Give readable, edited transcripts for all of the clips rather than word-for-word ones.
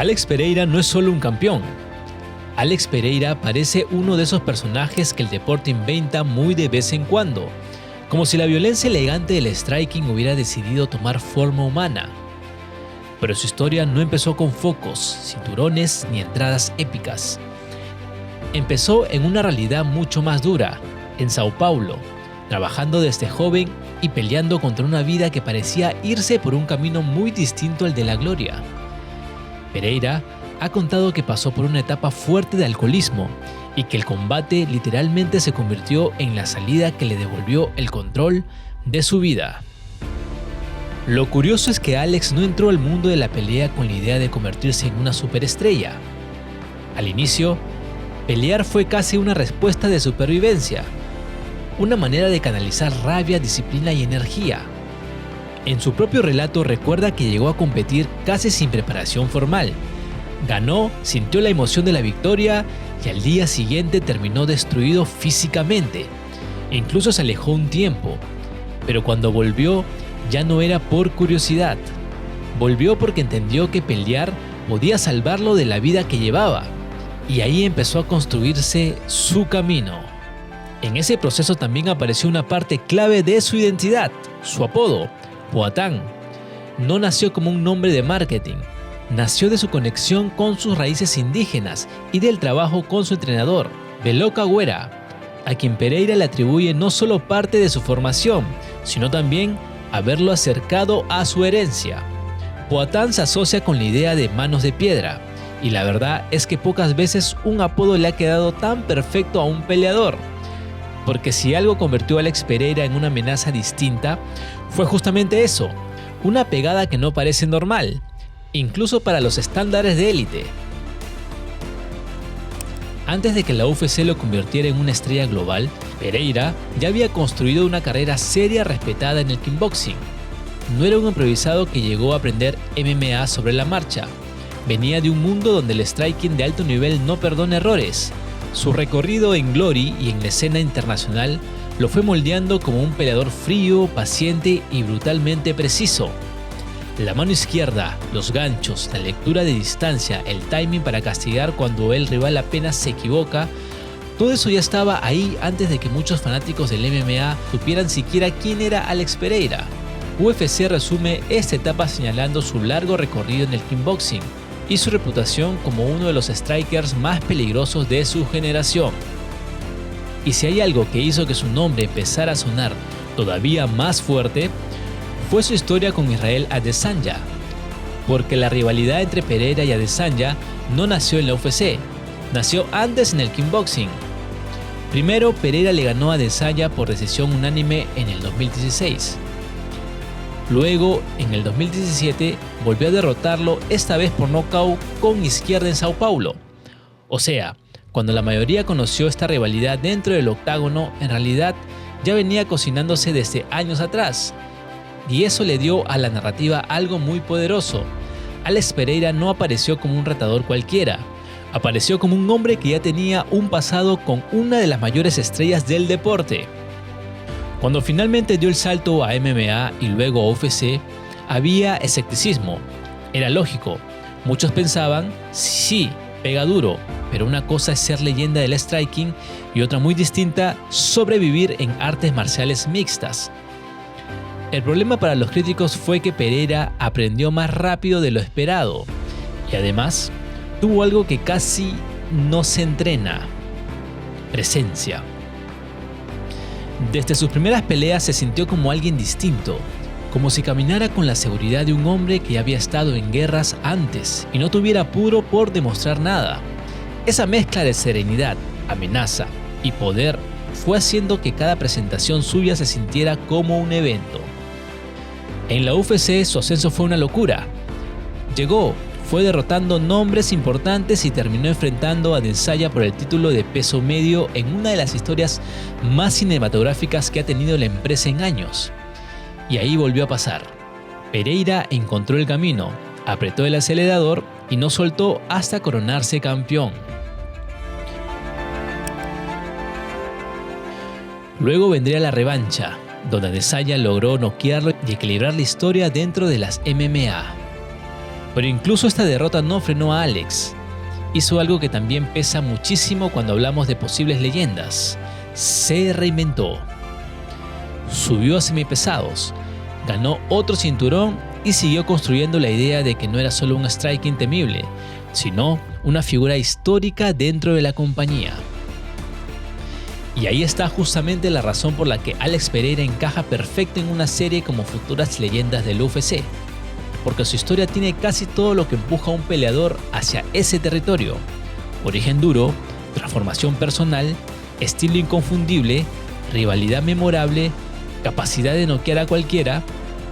Alex Pereira no es solo un campeón. Alex Pereira parece uno de esos personajes que el deporte inventa muy de vez en cuando, como si la violencia elegante del striking hubiera decidido tomar forma humana. Pero su historia no empezó con focos, cinturones ni entradas épicas. Empezó en una realidad mucho más dura, en Sao Paulo, trabajando desde joven y peleando contra una vida que parecía irse por un camino muy distinto al de la gloria. Pereira ha contado que pasó por una etapa fuerte de alcoholismo y que el combate literalmente se convirtió en la salida que le devolvió el control de su vida. Lo curioso es que Alex no entró al mundo de la pelea con la idea de convertirse en una superestrella. Al inicio, pelear fue casi una respuesta de supervivencia, una manera de canalizar rabia, disciplina y energía. En su propio relato recuerda que llegó a competir casi sin preparación formal. Ganó, sintió la emoción de la victoria y al día siguiente terminó destruido físicamente. Incluso se alejó un tiempo, pero cuando volvió ya no era por curiosidad. Volvió porque entendió que pelear podía salvarlo de la vida que llevaba, y ahí empezó a construirse su camino. En ese proceso también apareció una parte clave de su identidad, su apodo, Poatán. No nació como un nombre de marketing, nació de su conexión con sus raíces indígenas y del trabajo con su entrenador, Belo Caguera, a quien Pereira le atribuye no solo parte de su formación, sino también haberlo acercado a su herencia. Poatán se asocia con la idea de manos de piedra, y la verdad es que pocas veces un apodo le ha quedado tan perfecto a un peleador. Porque si algo convirtió a Alex Pereira en una amenaza distinta, fue justamente eso, una pegada que no parece normal, incluso para los estándares de élite. Antes de que la UFC lo convirtiera en una estrella global, Pereira ya había construido una carrera seria respetada en el kickboxing. No era un improvisado que llegó a aprender MMA sobre la marcha. Venía de un mundo donde el striking de alto nivel no perdona errores. Su recorrido en Glory y en la escena internacional lo fue moldeando como un peleador frío, paciente y brutalmente preciso. La mano izquierda, los ganchos, la lectura de distancia, el timing para castigar cuando el rival apenas se equivoca, todo eso ya estaba ahí antes de que muchos fanáticos del MMA supieran siquiera quién era Alex Pereira. UFC resume esta etapa señalando su largo recorrido en el kickboxing y su reputación como uno de los strikers más peligrosos de su generación. Y si hay algo que hizo que su nombre empezara a sonar todavía más fuerte, fue su historia con Israel Adesanya, porque la rivalidad entre Pereira y Adesanya no nació en la UFC, nació antes en el kickboxing. Primero, Pereira le ganó a Adesanya por decisión unánime en el 2016. Luego, en el 2017, volvió a derrotarlo, esta vez por nocaut con izquierda en Sao Paulo. O sea, cuando la mayoría conoció esta rivalidad dentro del octágono, en realidad ya venía cocinándose desde años atrás. Y eso le dio a la narrativa algo muy poderoso. Alex Pereira no apareció como un retador cualquiera. Apareció como un hombre que ya tenía un pasado con una de las mayores estrellas del deporte. Cuando finalmente dio el salto a MMA y luego a UFC, había escepticismo. Era lógico. Muchos pensaban, sí, pega duro, pero una cosa es ser leyenda del striking y otra muy distinta, sobrevivir en artes marciales mixtas. El problema para los críticos fue que Pereira aprendió más rápido de lo esperado y además tuvo algo que casi no se entrena: presencia. Desde sus primeras peleas se sintió como alguien distinto, como si caminara con la seguridad de un hombre que ya había estado en guerras antes y no tuviera apuro por demostrar nada. Esa mezcla de serenidad, amenaza y poder fue haciendo que cada presentación suya se sintiera como un evento. En la UFC su ascenso fue una locura. Llegó, fue derrotando nombres importantes y terminó enfrentando a Adesanya por el título de peso medio en una de las historias más cinematográficas que ha tenido la empresa en años. Y ahí volvió a pasar. Pereira encontró el camino, apretó el acelerador y no soltó hasta coronarse campeón. Luego vendría la revancha, donde Adesanya logró noquearlo y equilibrar la historia dentro de las MMA. Pero incluso esta derrota no frenó a Alex. Hizo algo que también pesa muchísimo cuando hablamos de posibles leyendas. Se reinventó. Subió a semipesados, ganó otro cinturón y siguió construyendo la idea de que no era solo un striking temible, sino una figura histórica dentro de la compañía. Y ahí está justamente la razón por la que Alex Pereira encaja perfecto en una serie como futuras leyendas del UFC, porque su historia tiene casi todo lo que empuja a un peleador hacia ese territorio: origen duro, transformación personal, estilo inconfundible, rivalidad memorable, capacidad de noquear a cualquiera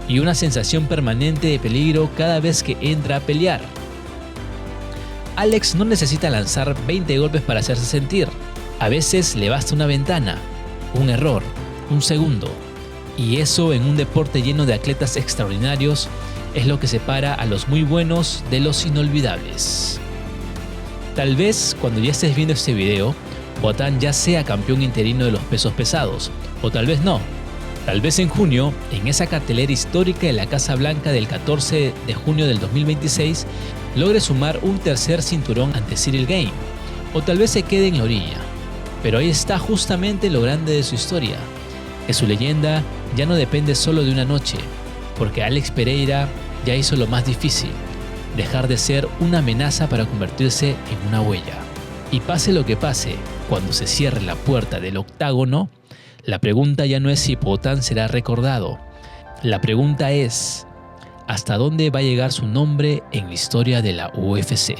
y una sensación permanente de peligro cada vez que entra a pelear. Alex no necesita lanzar 20 golpes para hacerse sentir. A veces le basta una ventana, un error, un segundo. Y eso, en un deporte lleno de atletas extraordinarios, es lo que separa a los muy buenos de los inolvidables. Tal vez cuando ya estés viendo este video, Poatan ya sea campeón interino de los pesos pesados, o tal vez no. Tal vez en junio, en esa cartelera histórica de la Casa Blanca del 14 de junio del 2026, logre sumar un tercer cinturón ante Ciryl Gane, o tal vez se quede en la orilla. Pero ahí está justamente lo grande de su historia, que su leyenda ya no depende solo de una noche, porque Alex Pereira ya hizo lo más difícil: dejar de ser una amenaza para convertirse en una huella. Y pase lo que pase, cuando se cierre la puerta del octágono, la pregunta ya no es si Poatan será recordado. La pregunta es: ¿hasta dónde va a llegar su nombre en la historia de la UFC?